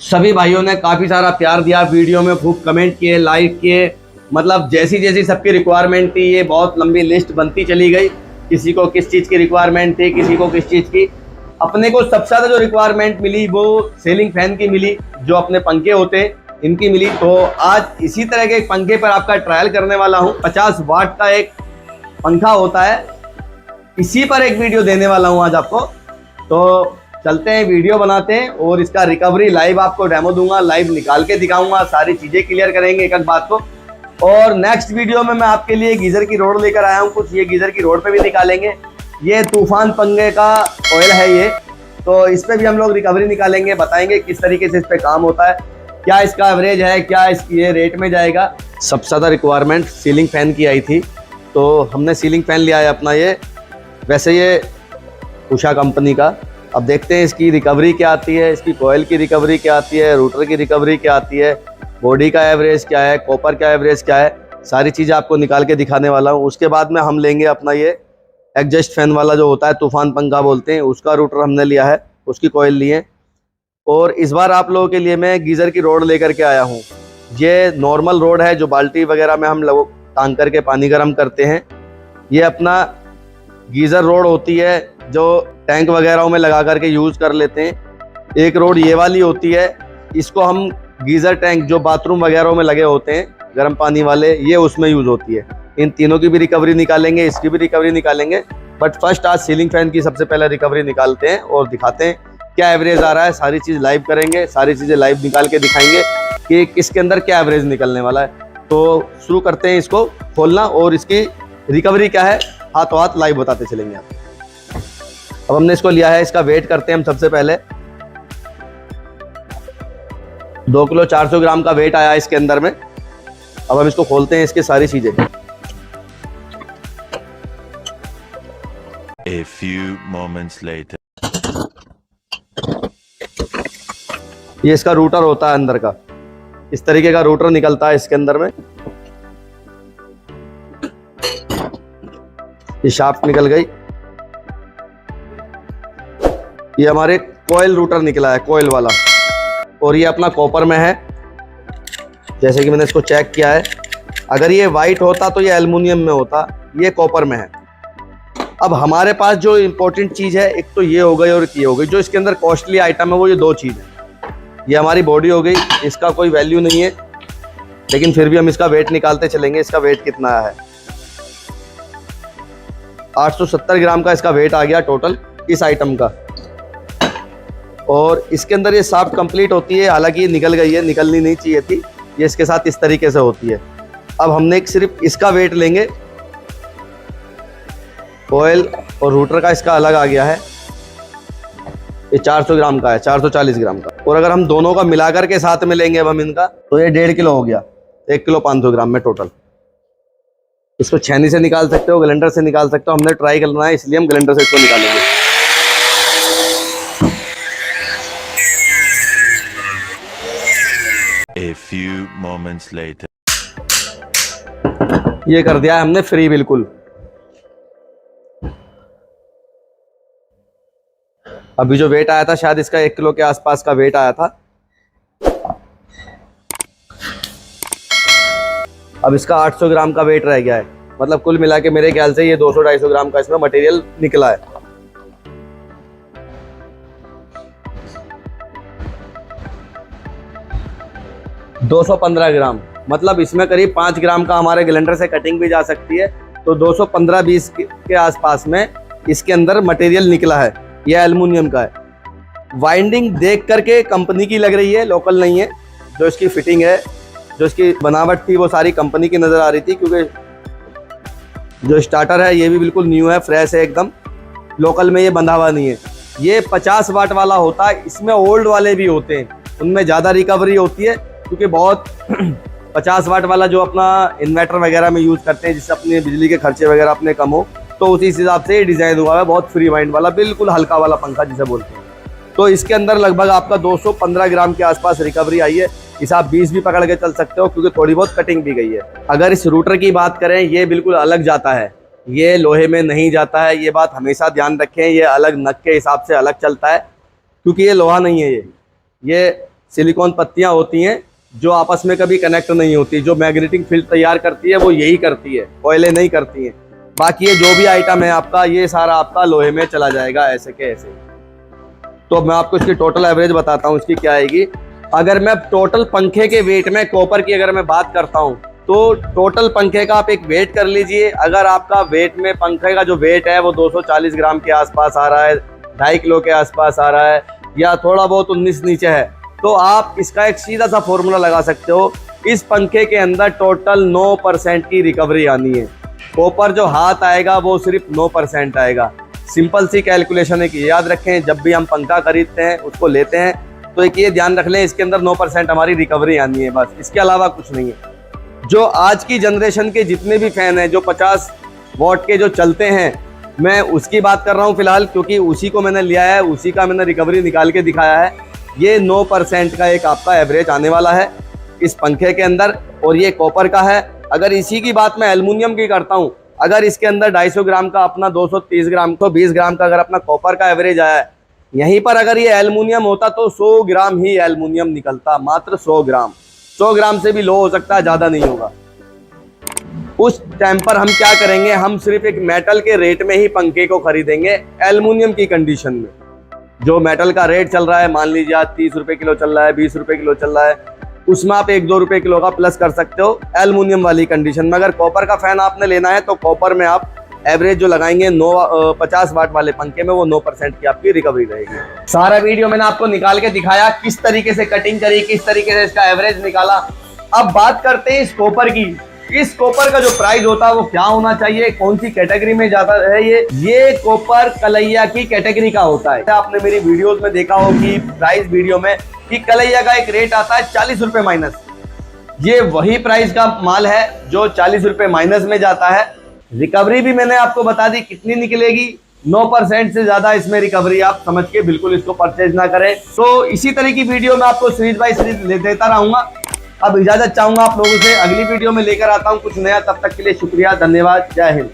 सभी भाइयों ने काफ़ी सारा प्यार दिया, वीडियो में खूब कमेंट किए, लाइक किए। मतलब जैसी जैसी सबकी रिक्वायरमेंट थी, ये बहुत लंबी लिस्ट बनती चली गई। किसी को किस चीज़ की रिक्वायरमेंट थी, किसी को किस चीज़ की। अपने को सबसे ज़्यादा जो रिक्वायरमेंट मिली वो सीलिंग फैन की मिली, जो अपने पंखे होते हैं इनकी मिली। तो आज इसी तरह के एक पंखे पर आपका ट्रायल करने वाला हूँ। 50 वाट का एक पंखा होता है, इसी पर एक वीडियो देने वाला हूँ आज आपको। तो चलते हैं, वीडियो बनाते हैं और इसका रिकवरी लाइव आपको डेमो दूंगा, लाइव निकाल के दिखाऊंगा, सारी चीज़ें क्लियर करेंगे एक एक बात को। और नेक्स्ट वीडियो में मैं आपके लिए गीज़र की रोड लेकर आया हूँ, कुछ ये गीज़र की रोड पे भी निकालेंगे। ये तूफान पंखे का ऑयल है ये, तो इस पर भी हम लोग रिकवरी निकालेंगे, बताएंगे किस तरीके से इस पर काम होता है, क्या इसका एवरेज है, क्या इसकी ये रेट में जाएगा। सबसे ज़्यादा रिक्वायरमेंट सीलिंग फ़ैन की आई थी, तो हमने सीलिंग फ़ैन लिया है अपना ये। वैसे ये उषा कंपनी का। अब देखते हैं इसकी रिकवरी क्या आती है, इसकी कोयल की रिकवरी क्या आती है, रूटर की रिकवरी क्या आती है, बॉडी का एवरेज क्या है, कॉपर का एवरेज क्या है, सारी चीज़ें आपको निकाल के दिखाने वाला हूँ। उसके बाद में हम लेंगे अपना ये एग्जस्ट फैन वाला जो होता है, तूफान पंखा बोलते हैं, उसका रूटर हमने लिया है, उसकी कोयल लिए। और इस बार आप लोगों के लिए मैं गीज़र की रोड लेकर के आया हूँ। ये नॉर्मल रोड है जो बाल्टी वगैरह में हम लोग टांग करके पानी गर्म करते हैं। ये अपना गीज़र रोड होती है जो टैंक वगैरह में लगा करके यूज़ कर लेते हैं। एक रोड ये वाली होती है, इसको हम गीज़र टैंक जो बाथरूम वगैरह में लगे होते हैं गर्म पानी वाले, ये उसमें यूज़ होती है। इन तीनों की भी रिकवरी निकालेंगे, इसकी भी रिकवरी निकालेंगे। बट फर्स्ट आज सीलिंग फैन की सबसे पहले रिकवरी निकालते हैं और दिखाते हैं क्या एवरेज आ रहा है। सारी चीज़ लाइव करेंगे, सारी चीज़ें लाइव निकाल के दिखाएंगे कि किसके अंदर क्या एवरेज निकलने वाला है। तो शुरू करते हैं इसको खोलना और इसकी रिकवरी क्या है हाथों हाथ लाइव बताते चलेंगे आप। अब हमने इसको लिया है, इसका वेट करते हैं हम सबसे पहले। 2 किलो 400 ग्राम का वेट आया इसके अंदर में। अब हम इसको खोलते हैं, इसकी सारी चीजें। A few moments later. ये इसका रूटर होता है अंदर का, इस तरीके का रूटर निकलता है इसके अंदर में। ये शाफ्ट निकल गई। ये हमारे कोयल रूटर निकला है, कोयल वाला। और ये अपना कॉपर में है, जैसे कि मैंने इसको चेक किया है। अगर ये वाइट होता तो ये एल्युमिनियम में होता, ये कॉपर में है। अब हमारे पास जो इम्पोर्टेंट चीज़ है, एक तो ये हो गई और एक ये हो गई। जो इसके अंदर कॉस्टली आइटम है वो ये दो चीज़ है। ये हमारी बॉडी हो गई, इसका कोई वैल्यू नहीं है, लेकिन फिर भी हम इसका वेट निकालते चलेंगे। इसका वेट कितना है? 870 ग्राम का इसका वेट आ गया टोटल इस आइटम का। और इसके अंदर ये साफ्ट कंप्लीट होती है, हालांकि ये निकल गई है, निकलनी नहीं चाहिए थी। ये इसके साथ इस तरीके से होती है। अब हमने सिर्फ इसका वेट लेंगे, कोयल और रूटर का इसका अलग आ गया है। ये 400 ग्राम का है, 440 ग्राम का। और अगर हम दोनों का मिलाकर के साथ में लेंगे अब हम इनका, तो ये 1.5 किलो हो गया, 1 किलो 500 ग्राम में टोटल। इसको छेनी से निकाल सकते हो, ग्राइंडर से निकाल सकते हो। हमने ट्राई करना है इसलिए हम ग्राइंडर से इसको निकालेंगे। A few moments later. ये कर दिया है हमने फ्री बिल्कुल। अभी जो वेट आया था शायद इसका 1 किलो के आसपास का वेट आया था। अब इसका 800 ग्राम का वेट रह गया है। मतलब कुल मिला के मेरे ख्याल से ये 200-250 ग्राम का इसमें मटेरियल निकला है। $215 ग्राम, मतलब इसमें करीब 5 ग्राम का हमारे ग्राइंडर से कटिंग भी जा सकती है। तो 215-20 के आसपास में इसके अंदर मटेरियल निकला है। यह एल्युमिनियम का है। वाइंडिंग देख करके कंपनी की लग रही है, लोकल नहीं है। जो इसकी फिटिंग है, जो इसकी बनावट थी, वो सारी कंपनी की नज़र आ रही थी। क्योंकि जो स्टार्टर है ये भी बिल्कुल न्यू है, फ्रेश है एकदम, लोकल में ये बंधा हुआ नहीं है। ये 50 वाट वाला होता है, इसमें ओल्ड वाले भी होते हैं, उनमें ज़्यादा रिकवरी होती है। क्योंकि बहुत 50 वाट वाला जो अपना इन्वर्टर वगैरह में यूज़ करते हैं, जिससे अपने बिजली के खर्चे वगैरह अपने कम हो, तो उसी हिसाब से डिज़ाइन हुआ है। बहुत फ्री वाइंड वाला, बिल्कुल हल्का वाला पंखा जिसे बोलते हैं। तो इसके अंदर लगभग आपका 215 ग्राम के आसपास रिकवरी आई है। इस आप 20 भी पकड़ के चल सकते हो, क्योंकि थोड़ी बहुत कटिंग भी गई है। अगर इस रूटर की बात करें, ये बिल्कुल अलग जाता है, ये लोहे में नहीं जाता है। ये बात हमेशा ध्यान रखें, ये अलग नग के हिसाब से अलग चलता है, क्योंकि ये लोहा नहीं है। ये सिलिकॉन पत्तियां होती हैं जो आपस में कभी कनेक्ट नहीं होती। जो मैग्नेटिक फील्ड तैयार करती है वो यही करती है, कोयले नहीं करती हैं। बाकी ये जो भी आइटम है आपका, ये सारा आपका लोहे में चला जाएगा ऐसे के ऐसे। तो मैं आपको इसकी टोटल एवरेज बताता हूँ इसकी क्या आएगी। अगर मैं टोटल पंखे के वेट में कॉपर की अगर मैं बात करता हूँ तो टोटल पंखे का आप एक वेट कर लीजिए। अगर आपका वेट में पंखे का जो वेट है वो 240 ग्राम के आसपास आ रहा है, 2.5 किलो के आसपास आ रहा है, या थोड़ा बहुत 19 नीचे है, तो आप इसका एक सीधा सा फॉर्मूला लगा सकते हो। इस पंखे के अंदर टोटल 9% की रिकवरी आनी है। कॉपर जो हाथ आएगा वो सिर्फ 9% आएगा। सिंपल सी कैलकुलेशन है कि याद रखें, जब भी हम पंखा खरीदते हैं उसको लेते हैं तो एक ये ध्यान रख लें, इसके अंदर 9% हमारी रिकवरी आनी है, बस, इसके अलावा कुछ नहीं है। जो आज की जनरेशन के जितने भी फैन हैं जो 50 वॉट के जो चलते हैं, मैं उसकी बात कर रहा हूं फिलहाल, क्योंकि उसी को मैंने लिया है, उसी का मैंने रिकवरी निकाल के दिखाया है। ये 9% का एक आपका एवरेज आने वाला है इस पंखे के अंदर, और ये कॉपर का है। अगर इसी की बात मैं एल्युमिनियम की करता हूं, अगर इसके अंदर 250 ग्राम का अपना 230 ग्राम को 20 ग्राम का अगर अपना कॉपर का एवरेज आया है, यहीं पर अगर ये एल्युमिनियम होता तो 100 ग्राम ही एल्युमिनियम निकलता, मात्र 100 ग्राम। 100 ग्राम से भी लो हो सकता है, ज़्यादा नहीं होगा। उस टाइम पर हम क्या करेंगे, हम सिर्फ एक मेटल के रेट में ही पंखे को खरीदेंगे एल्युमिनियम की कंडीशन में। जो मेटल का रेट चल रहा है, मान लीजिए आज 30 रुपये किलो चल रहा है, 20 रुपये किलो चल रहा है, उसमें आप 1-2 रुपये किलो का प्लस कर सकते हो एल्युमिनियम वाली कंडीशन में। अगर कॉपर का फैन आपने लेना है तो कॉपर में आप एवरेज जो लगाएंगे 50 वाट वाले पंखे में, वो 9% की आपकी रिकवरी रहेगी। सारा वीडियो मैंने आपको निकाल के दिखाया, किस तरीके से कटिंग करी, किस तरीके से इसका एवरेज निकाला। अब बात करते हैं इस कॉपर की। इस कॉपर का जो प्राइस होता है वो क्या होना चाहिए, कौन सी कैटेगरी में जाता है ये कॉपर कलैया की कैटेगरी का होता है। आपने मेरी वीडियोस में देखा हो कि प्राइस वीडियो में कि कलैया का एक रेट आता है 40 रुपए माइनस। ये वही प्राइस का माल है जो 40 रुपए माइनस में जाता है। रिकवरी भी मैंने आपको बता दी कितनी निकलेगी, 9% से ज्यादा इसमें रिकवरी। आप समझ के बिल्कुल इसको परचेज ना करें। तो इसी तरह की वीडियो में आपको सीरीज बाय सीरीज देता रहूंगा। अब इजाजत चाहूंगा आप लोगों से, अगली वीडियो में लेकर आता हूं कुछ नया। तब तक के लिए शुक्रिया, धन्यवाद, जय हिंद।